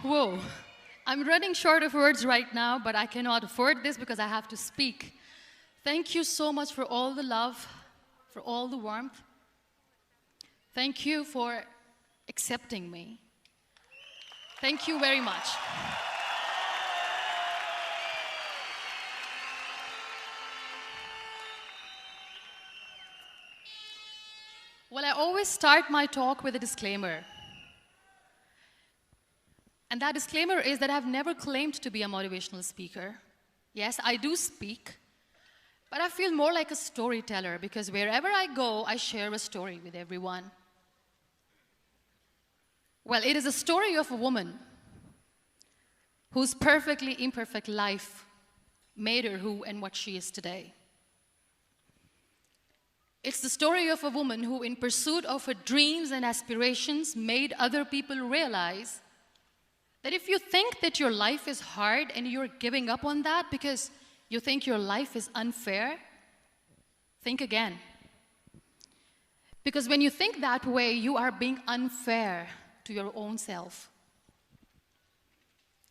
Whoa. I'm running short of words right now, but I cannot afford this because I have to speak. Thank you so much for all the love, for all the warmth. Thank you for accepting me. Thank you very much. Well, I always start my talk with a disclaimer. And that disclaimer is that I've never claimed to be a motivational speaker. Yes, I do speak, but I feel more like a storyteller because wherever I go, I share a story with everyone. Well, it is a story of a woman whose perfectly imperfect life made her who and what she is today. It's the story of a woman who, in pursuit of her dreams and aspirations, made other people realize that if you think that your life is hard and you're giving up on that because you think your life is unfair, think again. Because when you think that way, you are being unfair to your own self.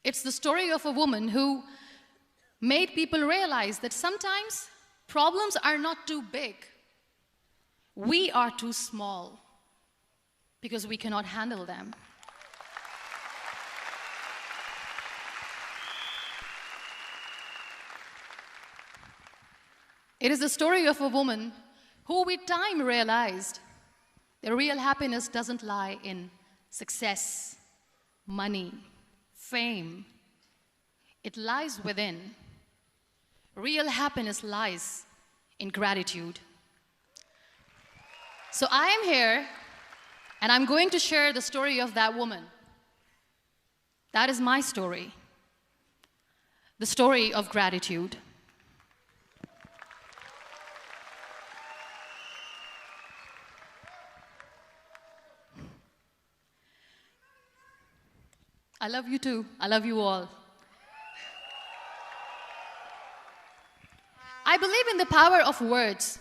It's the story of a woman who made people realize that sometimes problems are not too big. We are too small because we cannot handle them. It is the story of a woman who with time realized that real happiness doesn't lie in success, money, fame. It lies within. Real happiness lies in gratitude. So I am here, and I'm going to share the story of that woman. That is my story. The story of gratitude. I love you too. I love you all. I believe in the power of words.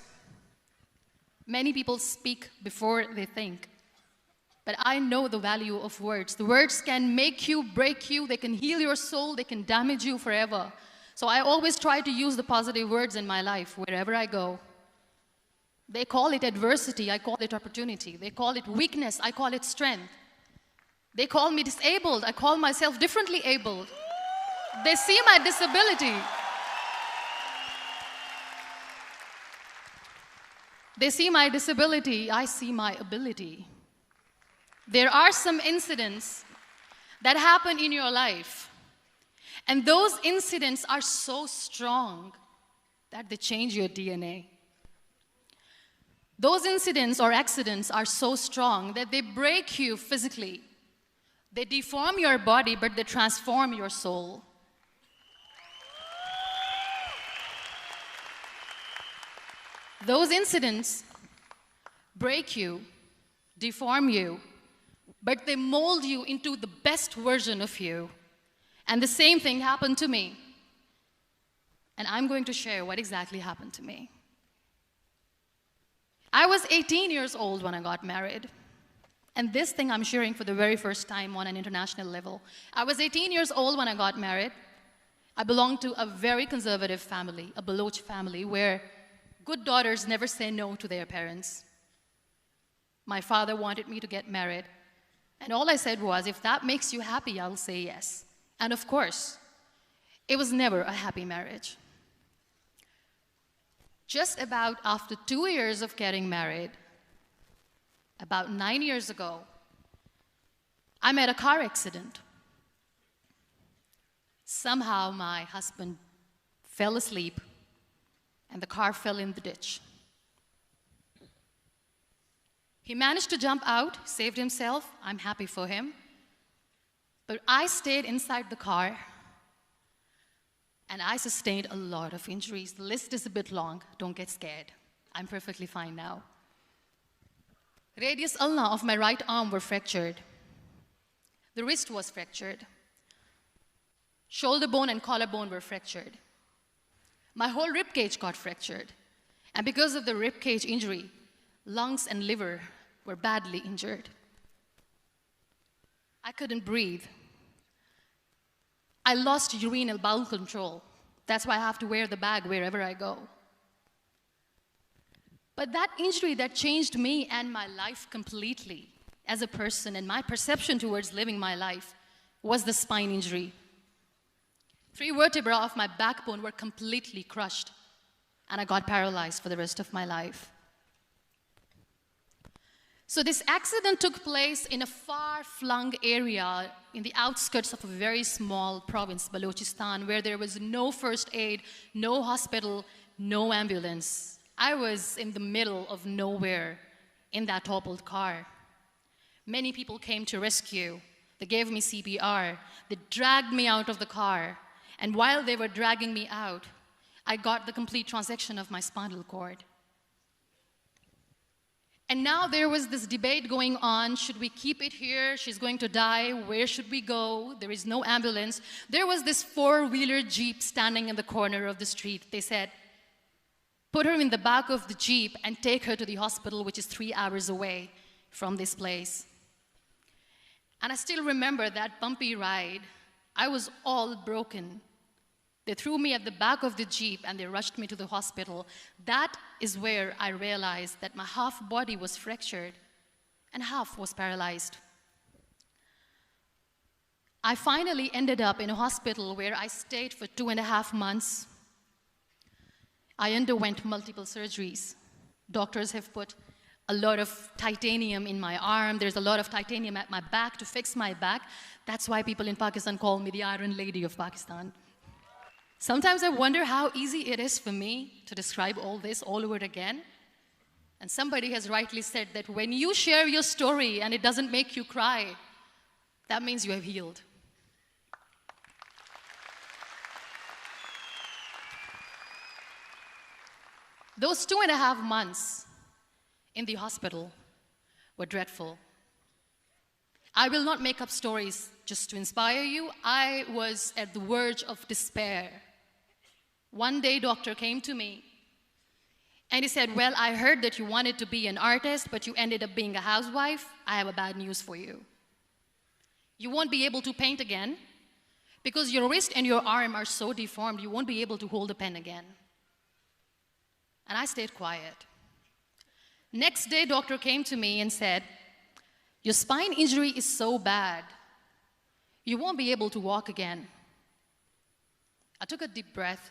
Many people speak before they think. But I know the value of words. The words can make you, break you, they can heal your soul, they can damage you forever. So I always try to use the positive words in my life wherever I go. They call it adversity, I call it opportunity. They call it weakness, I call it strength. They call me disabled, I call myself differently abled. They see my disability. They see my disability, I see my ability. There are some incidents that happen in your life, and those incidents are so strong that they change your DNA. Those incidents or accidents are so strong that they break you physically. They deform your body, but they transform your soul. Those incidents break you, deform you, but they mold you into the best version of you. And the same thing happened to me. And I'm going to share what exactly happened to me. I was 18 years old when I got married. And this thing I'm sharing for the very first time on an international level. I was 18 years old when I got married. I belonged to a very conservative family, a Baloch family, where good daughters never say no to their parents. My father wanted me to get married. And all I said was, if that makes you happy, I'll say yes. And of course, it was never a happy marriage. Just about after 2 years of getting married, about 9 years ago, I met a car accident. Somehow my husband fell asleep and the car fell in the ditch. He managed to jump out, saved himself. I'm happy for him. But I stayed inside the car and I sustained a lot of injuries. The list is a bit long. Don't get scared. I'm perfectly fine now. Radius ulna of my right arm were fractured. The wrist was fractured. Shoulder bone and collarbone were fractured. My whole rib cage got fractured. And because of the rib cage injury, lungs and liver were badly injured. I couldn't breathe. I lost urinary bowel control. That's why I have to wear the bag wherever I go. But that injury that changed me and my life completely as a person and my perception towards living my life was the spine injury. 3 vertebrae of my backbone were completely crushed, and I got paralyzed for the rest of my life. So this accident took place in a far-flung area in the outskirts of a very small province, Balochistan, where there was no first aid, no hospital, no ambulance. I was in the middle of nowhere in that toppled car. Many people came to rescue. They gave me CPR. They dragged me out of the car. And while they were dragging me out, I got the complete transection of my spinal cord. And now there was this debate going on. Should we keep it here? She's going to die. Where should we go? There is no ambulance. There was this 4-wheeler Jeep standing in the corner of the street. They said, put her in the back of the Jeep and take her to the hospital, which is 3 hours away from this place. And I still remember that bumpy ride. I was all broken. They threw me at the back of the Jeep and they rushed me to the hospital. That is where I realized that my half body was fractured and half was paralyzed. I finally ended up in a hospital where I stayed for 2.5 months. I underwent multiple surgeries. Doctors have put a lot of titanium in my arm. There's a lot of titanium at my back to fix my back. That's why people in Pakistan call me the Iron Lady of Pakistan. Sometimes I wonder how easy it is for me to describe all this all over again. And somebody has rightly said that when you share your story and it doesn't make you cry, that means you have healed. Those 2.5 months in the hospital were dreadful. I will not make up stories just to inspire you. I was at the verge of despair. One day, doctor came to me and he said, well, I heard that you wanted to be an artist, but you ended up being a housewife. I have a bad news for you. You won't be able to paint again because your wrist and your arm are so deformed, you won't be able to hold a pen again. And I stayed quiet. Next day, doctor came to me and said, your spine injury is so bad, you won't be able to walk again. I took a deep breath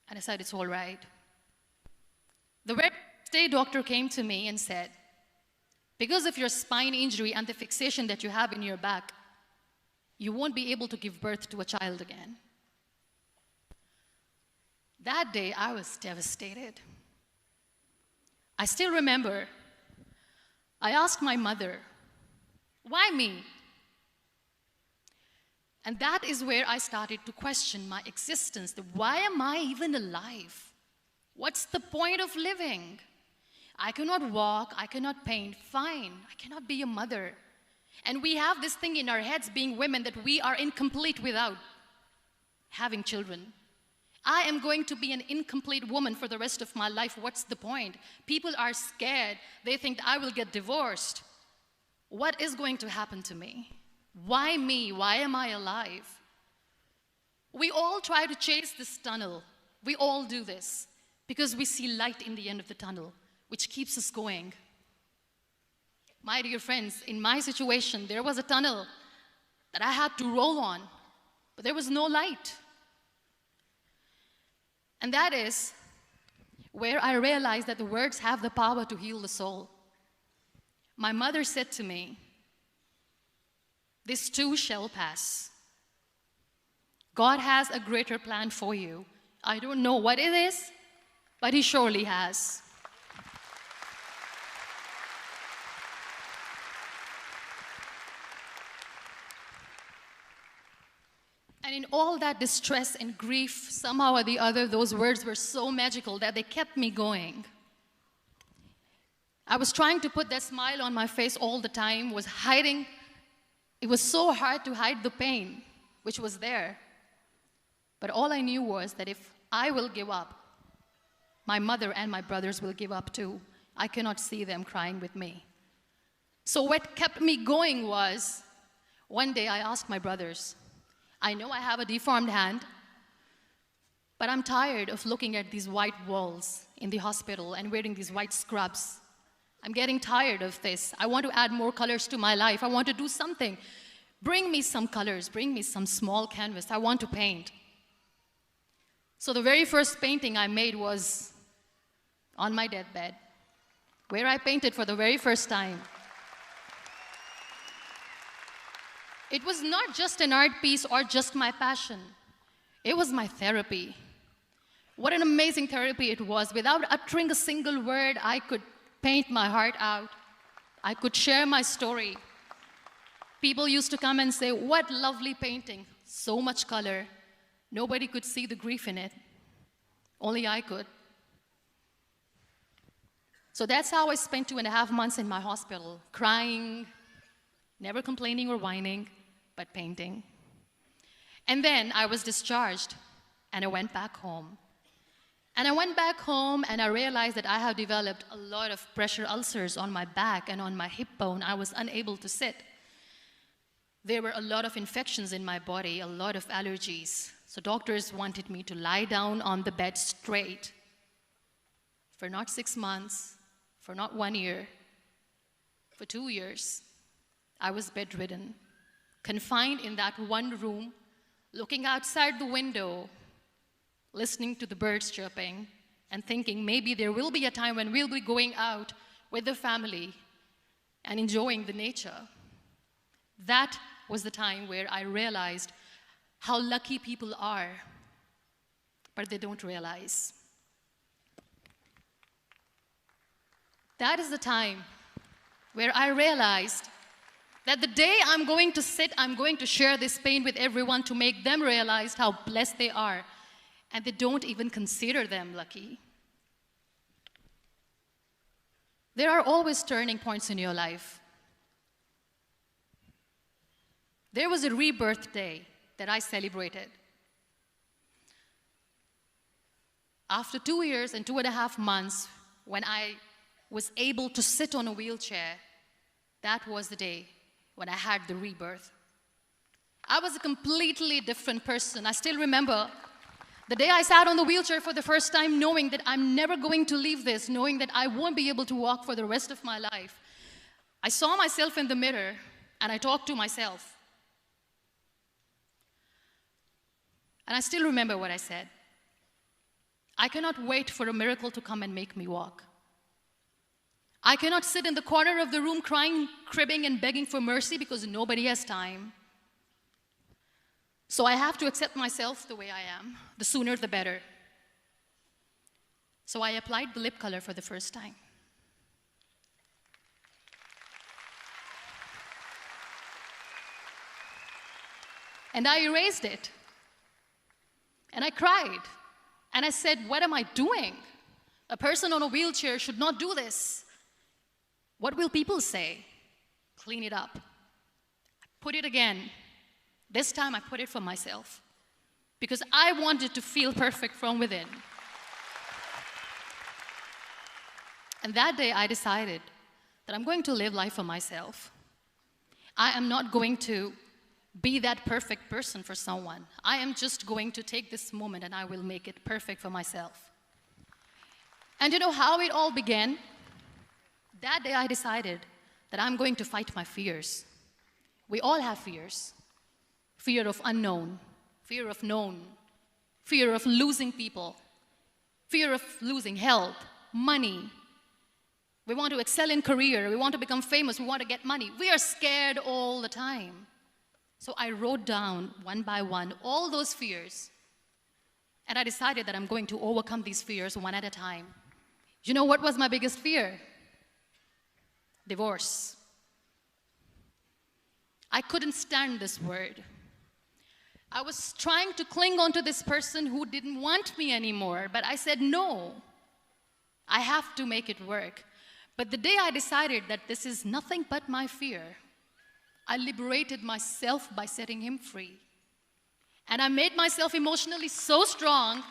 and I said, it's all right. The very next day, doctor came to me and said, because of your spine injury and the fixation that you have in your back, you won't be able to give birth to a child again. That day, I was devastated. I still remember, I asked my mother, why me? And that is where I started to question my existence. Why am I even alive? What's the point of living? I cannot walk, I cannot paint, fine. I cannot be a mother. And we have this thing in our heads, being women, that we are incomplete without having children. I am going to be an incomplete woman for the rest of my life. What's the point? People are scared. They think I will get divorced. What is going to happen to me? Why me? Why am I alive? We all try to chase this tunnel. We all do this because we see light in the end of the tunnel, which keeps us going. My dear friends, in my situation, there was a tunnel that I had to roll on, but there was no light. And that is where I realized that the words have the power to heal the soul. My mother said to me, this too shall pass. God has a greater plan for you. I don't know what it is, but He surely has. And in all that distress and grief, somehow or the other, those words were so magical that they kept me going. I was trying to put that smile on my face all the time, was hiding. It was so hard to hide the pain, which was there. But all I knew was that if I will give up, my mother and my brothers will give up too. I cannot see them crying with me. So what kept me going was, one day I asked my brothers, I know I have a deformed hand, but I'm tired of looking at these white walls in the hospital and wearing these white scrubs. I'm getting tired of this. I want to add more colors to my life. I want to do something. Bring me some colors. Bring me some small canvas. I want to paint. So the very first painting I made was on my deathbed, where I painted for the very first time. It was not just an art piece or just my passion. It was my therapy. What an amazing therapy it was. Without uttering a single word, I could paint my heart out. I could share my story. People used to come and say, "What lovely painting, so much color." Nobody could see the grief in it. Only I could. So that's how I spent 2.5 months in my hospital, crying, never complaining or whining, but painting. And then I was discharged, and I went back home. And I went back home, and I realized that I have developed a lot of pressure ulcers on my back and on my hip bone. I was unable to sit. There were a lot of infections in my body, a lot of allergies. So doctors wanted me to lie down on the bed straight for not 6 months, for not 1 year, for 2 years. I was bedridden, confined in that one room, looking outside the window, listening to the birds chirping, and thinking maybe there will be a time when we'll be going out with the family and enjoying the nature. That was the time where I realized how lucky people are, but they don't realize. That is the time where I realized that the day I'm going to sit, I'm going to share this pain with everyone to make them realize how blessed they are, and they don't even consider them lucky. There are always turning points in your life. There was a rebirth day that I celebrated. After 2 years and 2.5 months, when I was able to sit on a wheelchair, that was the day when I had the rebirth. I was a completely different person. I still remember the day I sat on the wheelchair for the first time, knowing that I'm never going to leave this, knowing that I won't be able to walk for the rest of my life. I saw myself in the mirror, and I talked to myself. And I still remember what I said. I cannot wait for a miracle to come and make me walk. I cannot sit in the corner of the room crying, cribbing, and begging for mercy because nobody has time. So I have to accept myself the way I am. The sooner, the better. So I applied the lip color for the first time. And I erased it. And I cried. And I said, what am I doing? A person on a wheelchair should not do this. What will people say? Clean it up. I put it again. This time I put it for myself. Because I wanted to feel perfect from within. And that day I decided that I'm going to live life for myself. I am not going to be that perfect person for someone. I am just going to take this moment and I will make it perfect for myself. And you know how it all began? That day I decided that I'm going to fight my fears. We all have fears. Fear of unknown, fear of known, fear of losing people, fear of losing health, money. We want to excel in career, we want to become famous, we want to get money. We are scared all the time. So I wrote down one by one all those fears, and I decided that I'm going to overcome these fears one at a time. You know what was my biggest fear? Divorce. I couldn't stand this word. I was trying to cling on to this person who didn't want me anymore, but I said no. I have to make it work. But the day I decided that this is nothing but my fear, I liberated myself by setting him free. And I made myself emotionally so strong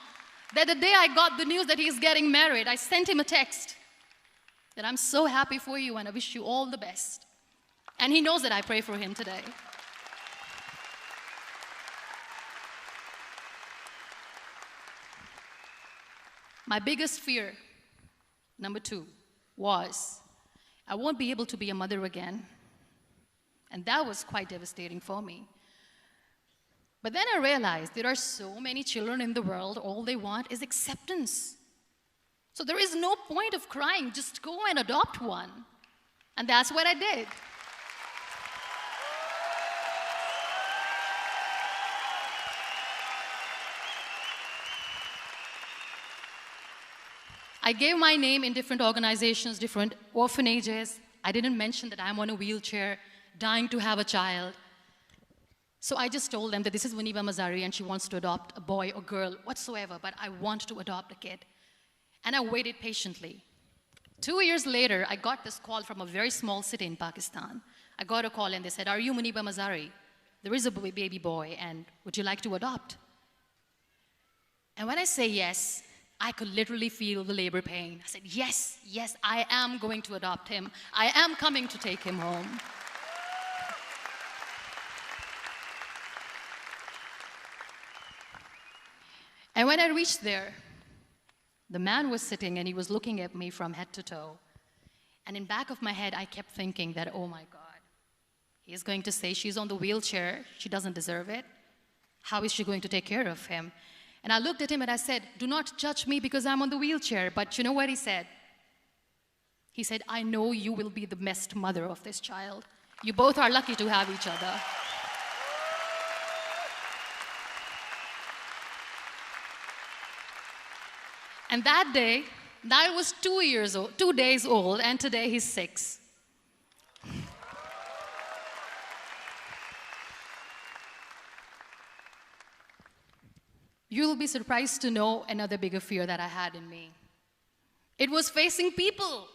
that the day I got the news that he's getting married, I sent him a text that I'm so happy for you and I wish you all the best. And he knows that I pray for him today. My biggest fear, number 2, was I won't be able to be a mother again. And that was quite devastating for me. But then I realized there are so many children in the world, all they want is acceptance. So there is no point of crying, just go and adopt one. And that's what I did. I gave my name in different organizations, different orphanages. I didn't mention that I'm on a wheelchair, dying to have a child. So I just told them that this is Muniba Mazari and she wants to adopt a boy or girl, whatsoever, but I want to adopt a kid. And I waited patiently. 2 years later, I got this call from a very small city in Pakistan. I got a call and they said, "Are you Muniba Mazari? There is a baby boy and would you like to adopt?" And when I say yes, I could literally feel the labor pain. I said, yes, yes, I am going to adopt him. I am coming to take him home. And when I reached there, the man was sitting and he was looking at me from head to toe. And in back of my head, I kept thinking that, oh my God, he's going to say she's on the wheelchair, she doesn't deserve it. How is she going to take care of him? And I looked at him and I said, "Do not judge me because I'm on the wheelchair." But you know what he said? He said, "I know you will be the best mother of this child. You both are lucky to have each other." And that day, I was 2 days old, and today he's 6. You'll be surprised to know another bigger fear that I had in me. It was facing people.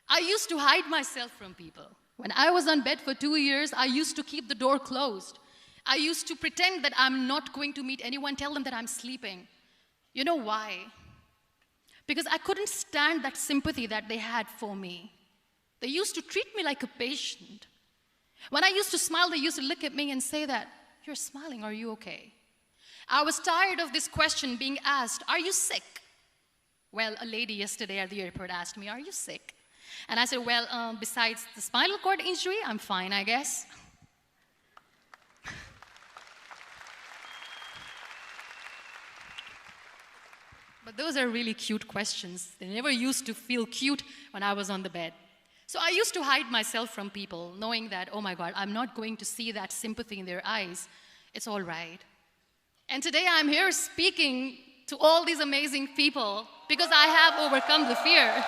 I used to hide myself from people. When I was on bed for 2 years, I used to keep the door closed. I used to pretend that I'm not going to meet anyone, tell them that I'm sleeping. You know why? Because I couldn't stand that sympathy that they had for me. They used to treat me like a patient. When I used to smile, they used to look at me and say that, "You're smiling, are you okay?" I was tired of this question being asked, "Are you sick?" Well, a lady yesterday at the airport asked me, "Are you sick?" And I said, "Well, besides the spinal cord injury, I'm fine, I guess." But those are really cute questions. They never used to feel cute when I was on the bed. So I used to hide myself from people, knowing that, oh my God, I'm not going to see that sympathy in their eyes. It's all right. And today I'm here speaking to all these amazing people because I have overcome the fear.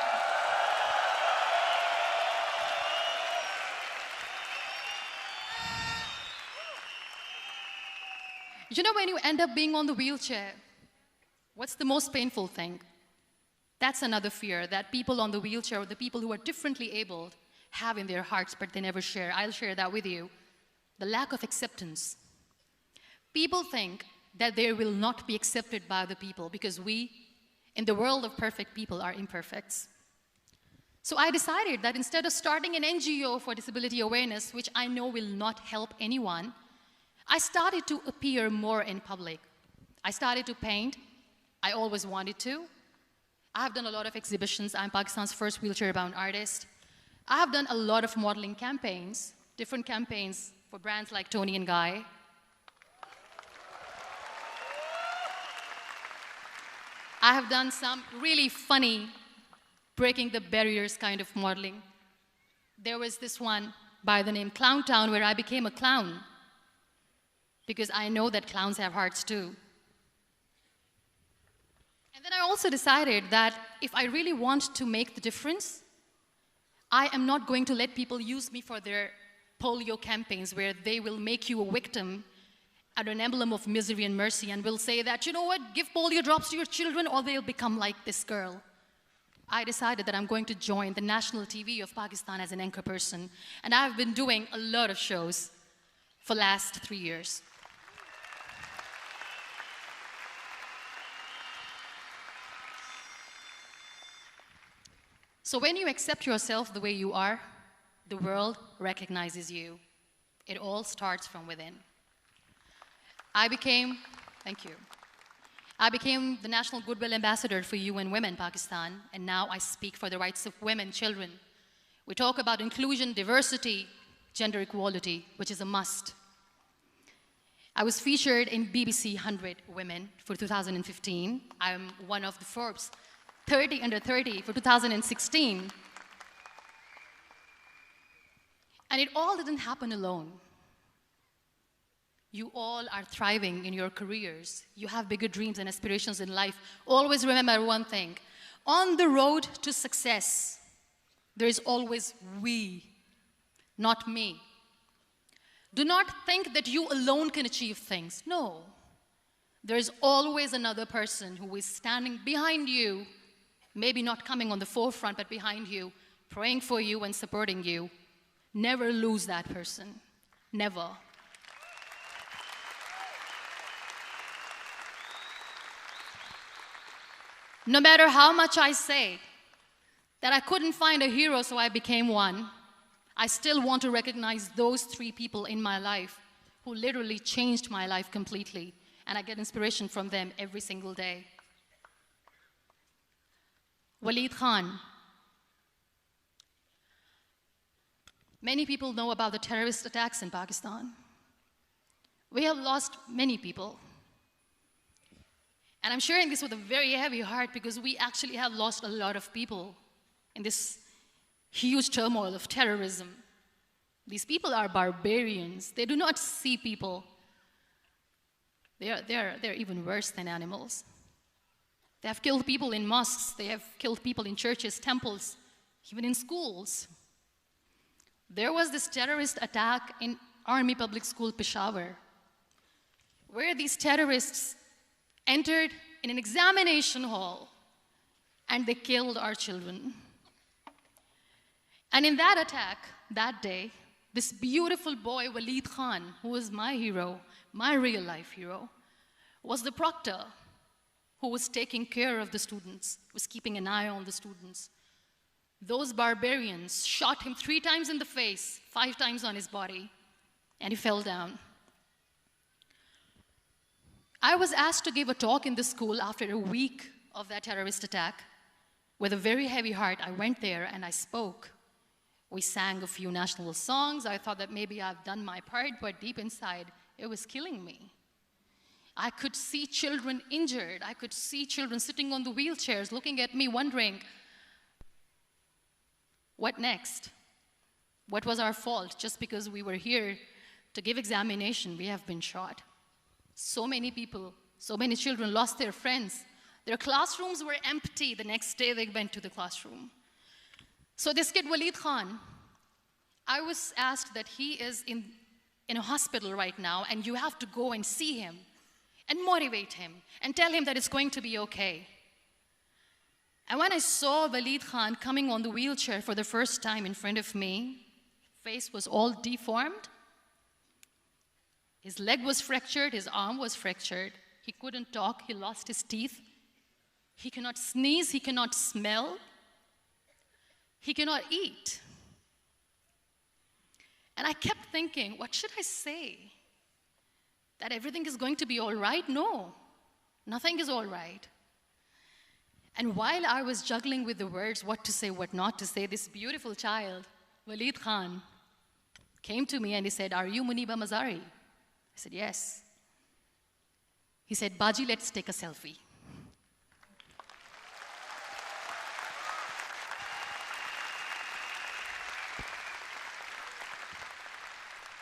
You know, when you end up being on the wheelchair, what's the most painful thing? That's another fear that people on the wheelchair or the people who are differently abled have in their hearts, but they never share. I'll share that with you. The lack of acceptance. People think that they will not be accepted by the people because we, in the world of perfect people, are imperfects. So I decided that instead of starting an NGO for disability awareness, which I know will not help anyone, I started to appear more in public. I started to paint. I always wanted to. I have done a lot of exhibitions. I'm Pakistan's first wheelchair-bound artist. I have done a lot of modeling campaigns, different campaigns for brands like Tony and Guy. I have done some really funny, breaking the barriers kind of modeling. There was this one by the name Clown Town where I became a clown because I know that clowns have hearts too. And then I also decided that if I really want to make the difference, I am not going to let people use me for their polio campaigns where they will make you a victim and an emblem of misery and mercy and will say that, you know what, give polio drops to your children or they'll become like this girl. I decided that I'm going to join the national TV of Pakistan as an anchor person. And I've been doing a lot of shows for the last 3 years. So when you accept yourself the way you are, the world recognizes you. It all starts from within. Thank you. I became the National Goodwill Ambassador for UN Women Pakistan, and now I speak for the rights of women, children. We talk about inclusion, diversity, gender equality, which is a must. I was featured in BBC 100 Women for 2015. I'm one of the Forbes 30 under 30 for 2016. And it all didn't happen alone. You all are thriving in your careers. You have bigger dreams and aspirations in life. Always remember one thing. On the road to success, there is always we, not me. Do not think that you alone can achieve things. No. There is always another person who is standing behind you, maybe not coming on the forefront, but behind you, praying for you and supporting you. Never lose that person. Never. No matter how much I say that I couldn't find a hero, so I became one, I still want to recognize those 3 people in my life who literally changed my life completely, and I get inspiration from them every single day. Waleed Khan. Many people know about the terrorist attacks in Pakistan. We have lost many people. And I'm sharing this with a very heavy heart because we actually have lost a lot of people in this huge turmoil of terrorism. These people are barbarians. They do not see people. They're even worse than animals. They have killed people in mosques. They have killed people in churches, temples, even in schools. There was this terrorist attack in Army Public School, Peshawar, where these terrorists entered in an examination hall and they killed our children. And in that attack, that day, this beautiful boy, Waleed Khan, who was my hero, my real life hero, was the proctor who was taking care of the students, was keeping an eye on the students. Those barbarians shot him 3 times in the face, 5 times on his body, and he fell down. I was asked to give a talk in the school after a week of that terrorist attack. With a very heavy heart, I went there and I spoke. We sang a few national songs. I thought that maybe I've done my part, but deep inside, it was killing me. I could see children injured. I could see children sitting on the wheelchairs, looking at me, wondering, what next? What was our fault? Just because we were here to give examination, we have been shot. So many people, so many children lost their friends. Their classrooms were empty. The next day they went to the classroom. So this kid, Waleed Khan, I was asked that he is in a hospital right now, and you have to go and see him and motivate him and tell him that it's going to be okay. And when I saw Waleed Khan coming on the wheelchair for the first time in front of me, face was all deformed. His leg was fractured, his arm was fractured. He couldn't talk, he lost his teeth. He cannot sneeze, he cannot smell. He cannot eat. And I kept thinking, what should I say? That everything is going to be all right? No, nothing is all right. And while I was juggling with the words, what to say, what not to say, this beautiful child, Waleed Khan, came to me and he said, "Are you Muniba Mazari?" I said, "Yes." He said, "Baji, let's take a selfie."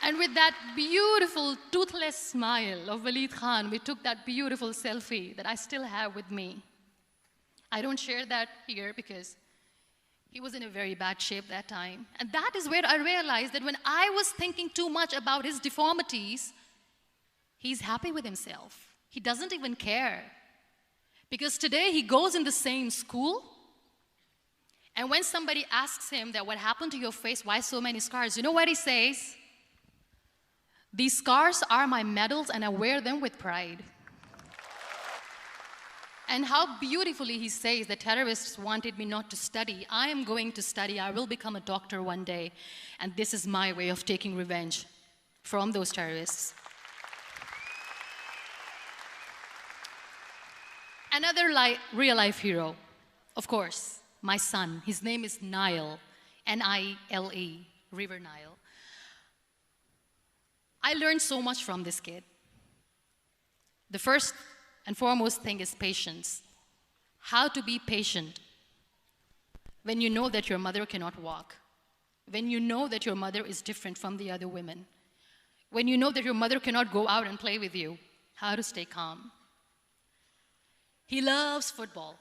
And with that beautiful, toothless smile of Waleed Khan, we took that beautiful selfie that I still have with me. I don't share that here because he was in a very bad shape that time. And that is where I realized that when I was thinking too much about his deformities, he's happy with himself. He doesn't even care. Because today he goes in the same school, and when somebody asks him that what happened to your face, why so many scars, you know what he says? "These scars are my medals and I wear them with pride." And how beautifully he says that terrorists wanted me not to study. I am going to study. I will become a doctor one day. And this is my way of taking revenge from those terrorists. Another real-life hero, of course, my son. His name is Nile, N-I-L-E, River Nile. I learned so much from this kid. The first and foremost thing is patience. How to be patient when you know that your mother cannot walk, when you know that your mother is different from the other women, when you know that your mother cannot go out and play with you, how to stay calm. He loves football.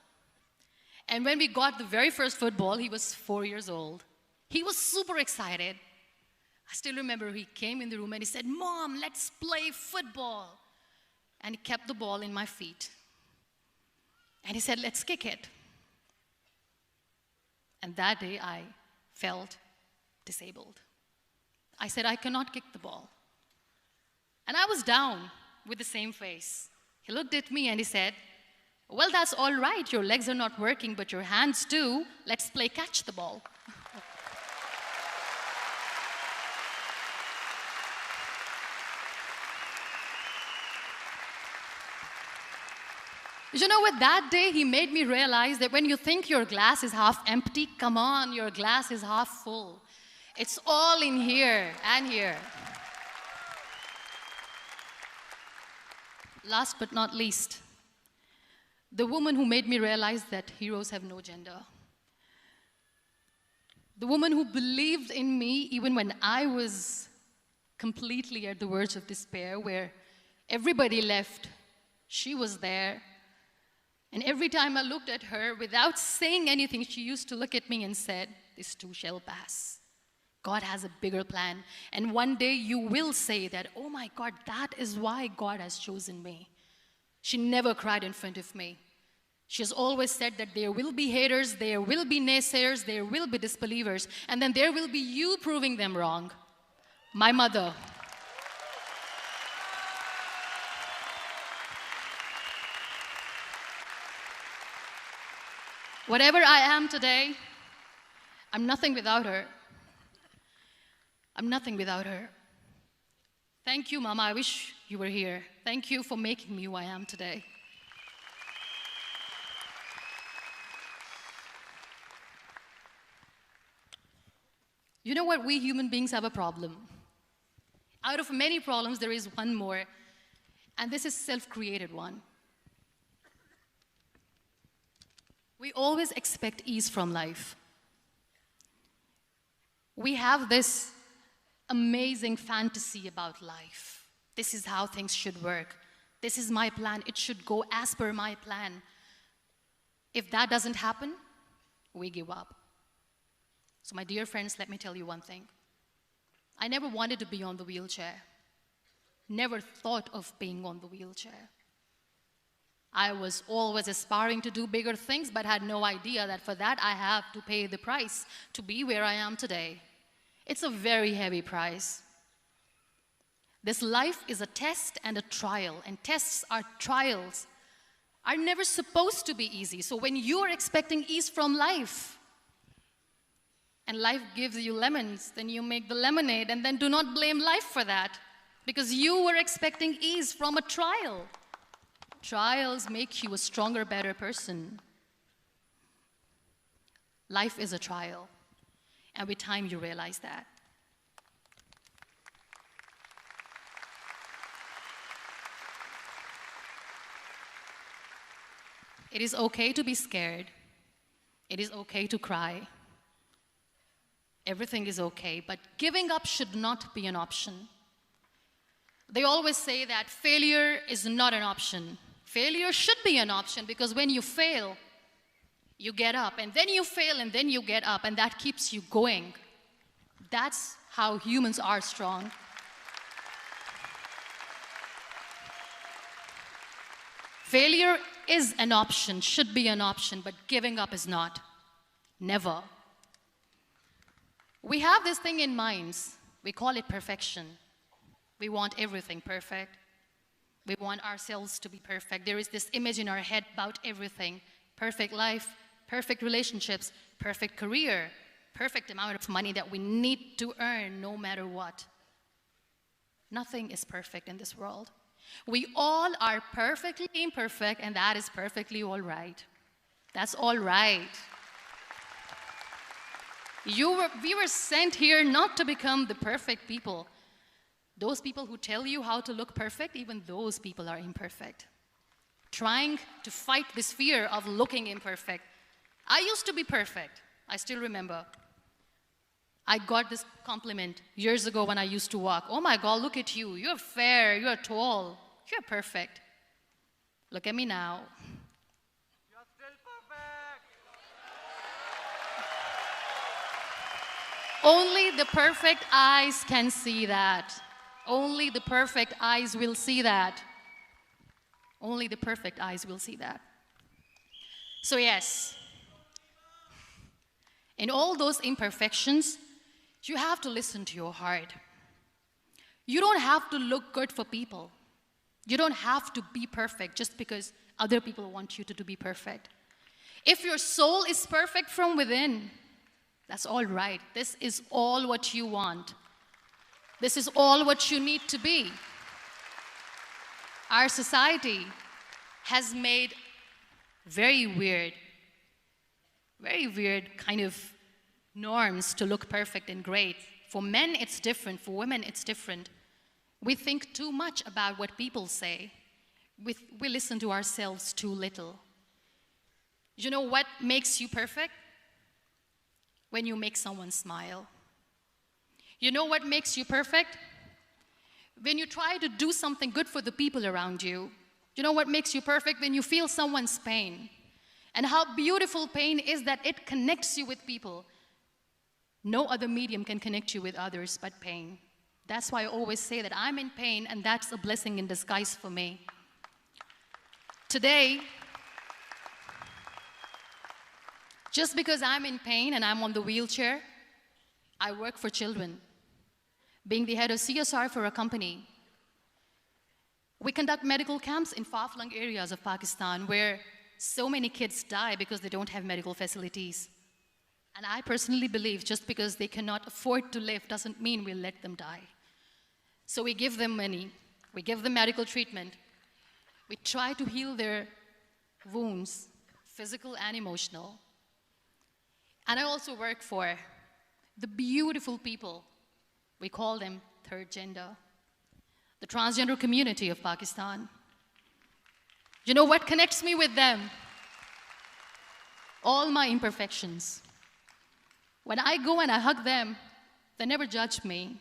And when we got the very first football, he was 4 years old. He was super excited. I still remember he came in the room and he said, "Mom, let's play football." And he kept the ball in my feet. And he said, "Let's kick it." And that day I felt disabled. I said, "I cannot kick the ball." And I was down with the same face. He looked at me and he said, "Well, that's all right. Your legs are not working, but your hands do. Let's play catch the ball." You know what? That day he made me realize that when you think your glass is half empty, come on, your glass is half full. It's all in here and here. Last but not least, the woman who made me realize that heroes have no gender. The woman who believed in me even when I was completely at the verge of despair, where everybody left, she was there. And every time I looked at her, without saying anything, she used to look at me and said, "This too shall pass. God has a bigger plan. And one day you will say that, oh my God, that is why God has chosen me." She never cried in front of me. She has always said that there will be haters, there will be naysayers, there will be disbelievers, and then there will be you proving them wrong. My mother. Whatever I am today, I'm nothing without her. I'm nothing without her. Thank you, Mama. I wish you were here. Thank you for making me who I am today. You know what? We human beings have a problem. Out of many problems, there is one more, and this is a self-created one. We always expect ease from life. We have this amazing fantasy about life. This is how things should work. This is my plan. It should go as per my plan. If that doesn't happen, we give up. So my dear friends, let me tell you one thing. I never wanted to be on the wheelchair. Never thought of being on the wheelchair. I was always aspiring to do bigger things, but had no idea that for that I have to pay the price to be where I am today. It's a very heavy price. This life is a test and a trial, and tests are trials are never supposed to be easy. So when you are expecting ease from life, and life gives you lemons, then you make the lemonade, and then do not blame life for that, because you were expecting ease from a trial. Trials make you a stronger, better person. Life is a trial, and with time you realize that. It is okay to be scared. It is okay to cry. Everything is okay, but giving up should not be an option. They always say that failure is not an option. Failure should be an option, because when you fail, you get up, and then you fail, and then you get up, and that keeps you going. That's how humans are strong. Failure is an option, should be an option, but giving up is not. Never. We have this thing in minds. We call it perfection. We want everything perfect. We want ourselves to be perfect. There is this image in our head about everything. Perfect life, perfect relationships, perfect career, perfect amount of money that we need to earn no matter what. Nothing is perfect in this world. We all are perfectly imperfect, and that is perfectly all right. That's all right. We were sent here not to become the perfect people. Those people who tell you how to look perfect, even those people are imperfect. Trying to fight this fear of looking imperfect. I used to be perfect. I still remember. I got this compliment years ago when I used to walk. Oh my God, look at you. You're fair, you're tall, you're perfect. Look at me now. You're still perfect. Only the perfect eyes can see that. Only the perfect eyes will see that. Only the perfect eyes will see that. So yes, in all those imperfections, you have to listen to your heart. You don't have to look good for people. You don't have to be perfect just because other people want you to be perfect. If your soul is perfect from within, that's all right. This is all what you want. This is all what you need to be. Our society has made very weird kind of norms to look perfect and great. For men, it's different. For women, it's different. We think too much about what people say. We listen to ourselves too little. You know what makes you perfect? When you make someone smile. You know what makes you perfect? When you try to do something good for the people around you. You know what makes you perfect? When you feel someone's pain. And how beautiful pain is that it connects you with people. No other medium can connect you with others but pain. That's why I always say that I'm in pain, and that's a blessing in disguise for me. Today, just because I'm in pain and I'm on the wheelchair, I work for children. Being the head of CSR for a company, we conduct medical camps in far-flung areas of Pakistan where so many kids die because they don't have medical facilities. And I personally believe just because they cannot afford to live doesn't mean we'll let them die. So we give them money, we give them medical treatment, we try to heal their wounds, physical and emotional. And I also work for the beautiful people, we call them third gender, the transgender community of Pakistan. You know what connects me with them? All my imperfections. When I go and I hug them, they never judge me.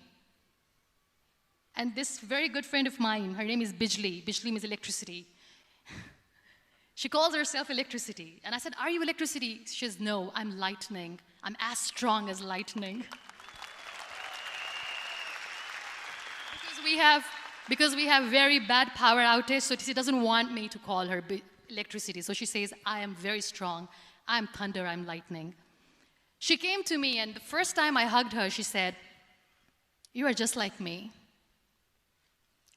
And this very good friend of mine, her name is Bijli. Bijli means electricity. She calls herself electricity. And I said, are you electricity? She says, no, I'm lightning. I'm as strong as lightning. Because we have very bad power outage, so she doesn't want me to call her electricity. So she says, I am very strong. I'm thunder, I'm lightning. She came to me, and the first time I hugged her, she said, you are just like me.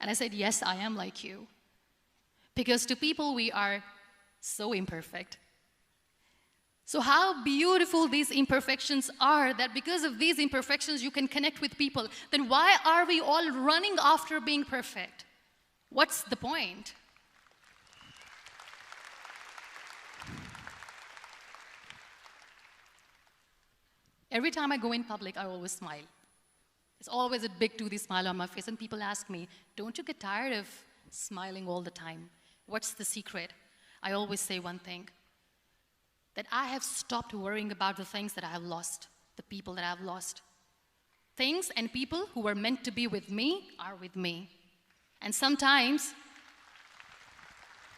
And I said, yes, I am like you. Because to people, we are so imperfect. So how beautiful these imperfections are, that because of these imperfections, you can connect with people. Then why are we all running after being perfect? What's the point? Every time I go in public, I always smile. There's always a big toothy smile on my face, and people ask me, don't you get tired of smiling all the time? What's the secret? I always say one thing, that I have stopped worrying about the things that I have lost, the people that I have lost. Things and people who were meant to be with me are with me. And sometimes,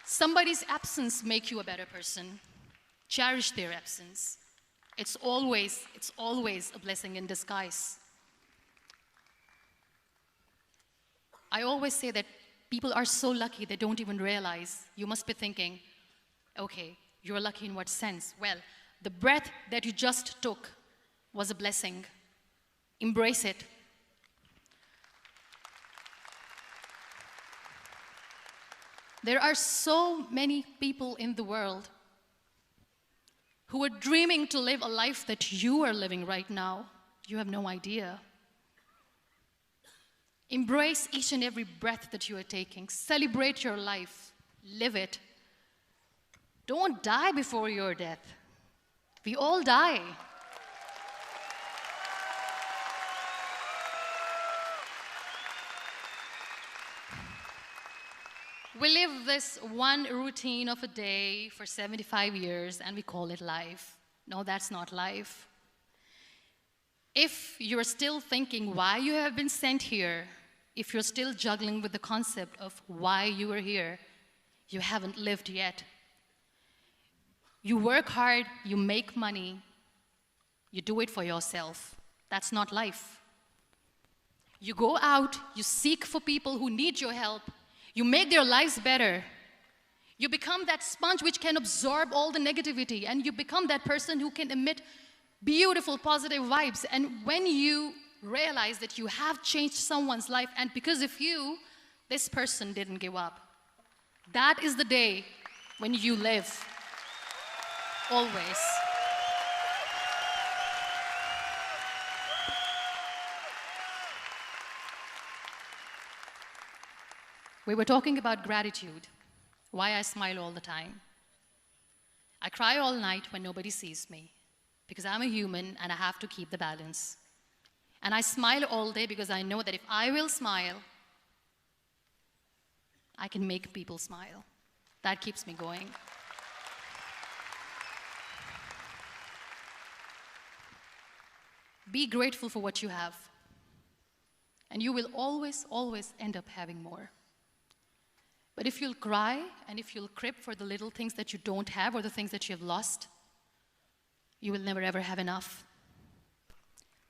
somebody's absence makes you a better person. Cherish their absence. It's always a blessing in disguise. I always say that people are so lucky they don't even realize. You must be thinking, okay, you're lucky in what sense? Well, the breath that you just took was a blessing. Embrace it. There are so many people in the world who are dreaming to live a life that you are living right now. You have no idea. Embrace each and every breath that you are taking. Celebrate your life. Live it. Don't die before your death. We all die. We live this one routine of a day for 75 years and we call it life. No, that's not life. If you're still thinking why you have been sent here, if you're still juggling with the concept of why you are here, you haven't lived yet. You work hard, you make money, you do it for yourself. That's not life. You go out, you seek for people who need your help, you make their lives better. You become that sponge which can absorb all the negativity, and you become that person who can emit beautiful, positive vibes. And when you realize that you have changed someone's life, and because of you, this person didn't give up, that is the day when you live. Always. We were talking about gratitude, why I smile all the time. I cry all night when nobody sees me, because I'm a human and I have to keep the balance. And I smile all day because I know that if I will smile, I can make people smile. That keeps me going. Be grateful for what you have, and you will always, always end up having more. But if you'll cry and if you'll crib for the little things that you don't have or the things that you have lost, you will never ever have enough.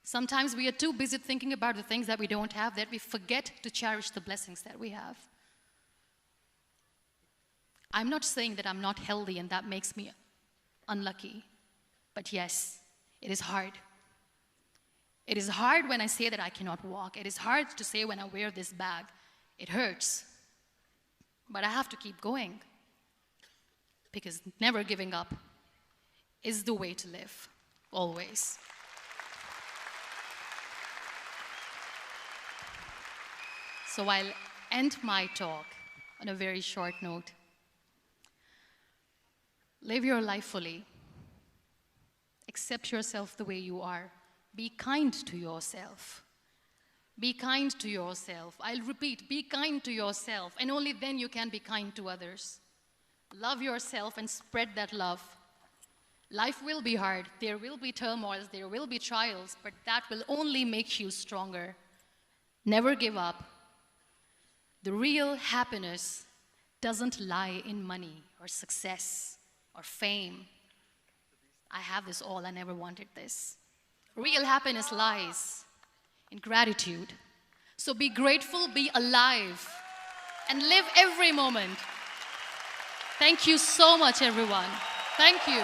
Sometimes we are too busy thinking about the things that we don't have that we forget to cherish the blessings that we have. I'm not saying that I'm not healthy and that makes me unlucky, but yes, it is hard. It is hard when I say that I cannot walk. It is hard to say when I wear this bag. It hurts. But I have to keep going, because never giving up is the way to live, always. So I'll end my talk on a very short note. Live your life fully. Accept yourself the way you are. Be kind to yourself. Be kind to yourself. I'll repeat, be kind to yourself, and only then you can be kind to others. Love yourself and spread that love. Life will be hard. There will be turmoils, there will be trials, but that will only make you stronger. Never give up. The real happiness doesn't lie in money or success or fame. I have this all, I never wanted this. Real happiness lies in gratitude. So be grateful, be alive, and live every moment. Thank you so much, everyone. Thank you.